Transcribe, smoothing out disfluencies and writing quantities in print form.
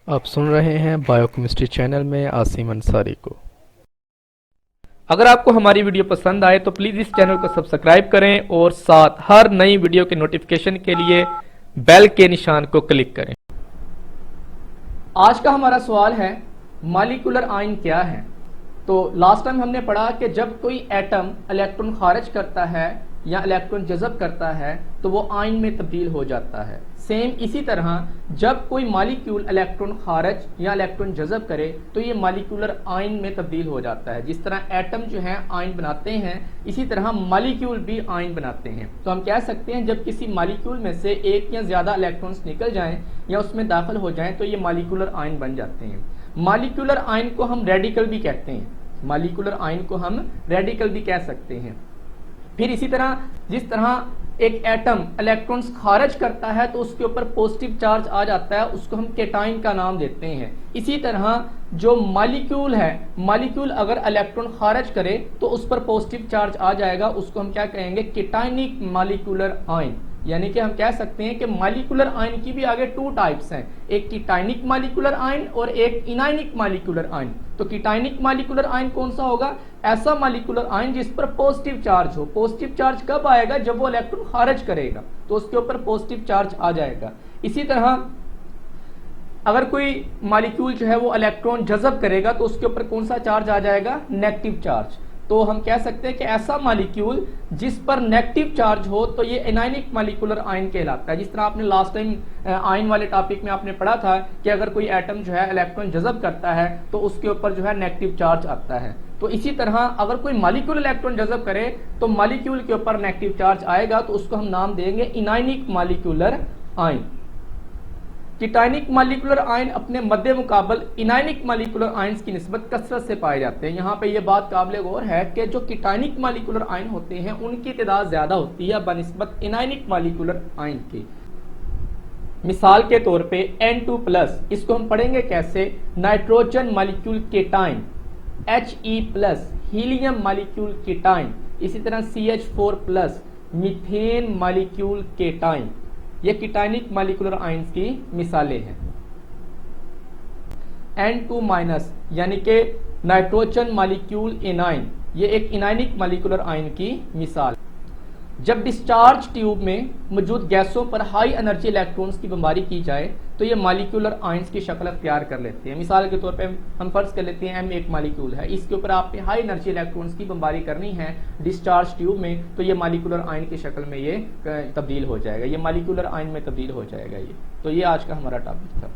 आप सुन रहे हैं बायोकेमिस्ट्री चैनल में आसिम अंसारी को। अगर आपको हमारी वीडियो पसंद आए तो प्लीज़ इस चैनल को सब्सक्राइब करें और साथ हर नई वीडियो के नोटिफिकेशन के लिए बेल के निशान को क्लिक करें। आज का हमारा सवाल है मॉलिक्यूलर आयन क्या है। तो लास्ट टाइम हमने पढ़ा कि जब कोई एटम इलेक्ट्रॉन खारिज करता है या इलेक्ट्रॉन जज़ब करता है तो वो आयन में तब्दील हो जाता है। सेम इसी तरह जब कोई मॉलिक्यूल इलेक्ट्रॉन खारिज या इलेक्ट्रॉन जज़ब करे तो ये मॉलिक्यूलर आयन में तब्दील हो जाता है। जिस तरह एटम जो है आयन बनाते हैं, इसी तरह मॉलिक्यूल भी आयन बनाते हैं। तो हम कह सकते हैं जब किसी मॉलिक्यूल में से एक या ज्यादा इलेक्ट्रॉन्स निकल जाएं या उसमें दाखिल हो जाएं तो ये मॉलिक्यूलर आयन बन जाते हैं। मॉलिक्यूलर आयन को हम रेडिकल भी कहते हैं। मॉलिक्यूलर आयन को हम रेडिकल भी कह सकते हैं। फिर इसी तरह जिस तरह एक एटम इलेक्ट्रॉन्स खारिज करता है तो उसके ऊपर पॉजिटिव चार्ज आ जाता है, उसको हम केटाइन का नाम देते हैं। इसी तरह जो मॉलिक्यूल है, मॉलिक्यूल अगर इलेक्ट्रॉन खारिज करे तो उस पर पॉजिटिव चार्ज आ जाएगा, उसको हम क्या कहेंगे, केटाइनिक मॉलिक्यूलर आयन। यानी कि हम कह सकते हैं कि मॉलिक्यूलर आयन की भी आगे टू टाइप्स हैं, एक कीटाइनिक मॉलिक्यूलर आयन और एक इनाइनिक मॉलिक्यूलर आयन। तो कीटाइनिक मॉलिक्यूलर आयन कौन सा होगा? ऐसा मॉलिक्यूलर आयन जिस पर पॉजिटिव चार्ज हो। पॉजिटिव चार्ज कब आएगा? जब वो इलेक्ट्रॉन खारिज करेगा तो उसके ऊपर पॉजिटिव चार्ज आ जाएगा। इसी तरह अगर कोई मॉलिक्यूल जो है वो इलेक्ट्रॉन जज़ब करेगा तो उसके ऊपर कौन सा चार्ज आ जाएगा? Negative charge. तो हम कह सकते हैं कि ऐसा मॉलिक्यूल जिस पर नेगेटिव चार्ज हो तो ये एनायनिक मॉलिक्यूलर आयन कहलाता है। जिस तरह आपने लास्ट टाइम आयन वाले टॉपिक में आपने पढ़ा था कि अगर कोई एटम जो है इलेक्ट्रॉन जज़ब करता है तो उसके ऊपर जो है नेगेटिव चार्ज आता है। तो इसी तरह अगर कोई मॉलिक्यूल इलेक्ट्रॉन जज़ब करे तो मॉलिक्यूल के ऊपर नेगेटिव चार्ज आएगा तो उसको हम नाम देंगे इनायनिक मॉलिक्यूलर आयन। कीटाइनिक मॉलिक्यूलर आयन अपने मध्य मुकाबल इनायनिक मॉलिक्यूलर आयन्स की निस्बत कसरत से पाए जाते हैं। यहाँ पे ये बात काबिल गौर है कि जो कीटाइनिक मॉलिक्यूलर आयन होते हैं उनकी तादाद ज्यादा होती है बनिस्बत इनायनिक मॉलिक्यूलर आयन की। मिसाल के तौर पे N2+, इसको हम पढ़ेंगे कैसे? Nitrogen molecule cation, He+, helium molecule cation, इसी तरह CH4+, मीथेन मॉलिक्यूल केटाइन। ये कीटाइनिक मॉलिक्यूलर आयन्स की मिसालें हैं। N2- यानी कि नाइट्रोजन मॉलिक्यूल एनाइन, ये एक इनाइनिक मॉलिक्यूलर आयन की मिसाल। जब डिस्चार्ज ट्यूब में मौजूद गैसों पर हाई एनर्जी इलेक्ट्रॉन्स की बमबारी की जाए तो ये मॉलिक्यूलर आयन्स की शक्ल अख्तियार कर लेते हैं। मिसाल के तौर पे हम फर्ज कर लेते हैं M एक मॉलिक्यूल है, इसके ऊपर आपने हाई एनर्जी इलेक्ट्रॉन्स की बमबारी करनी है डिस्चार्ज ट्यूब में तो ये मॉलिक्यूलर आयन की शक्ल में ये तब्दील हो जाएगा, ये मॉलिक्यूलर आयन में तब्दील हो जाएगा ये। तो ये आज का हमारा टॉपिक था।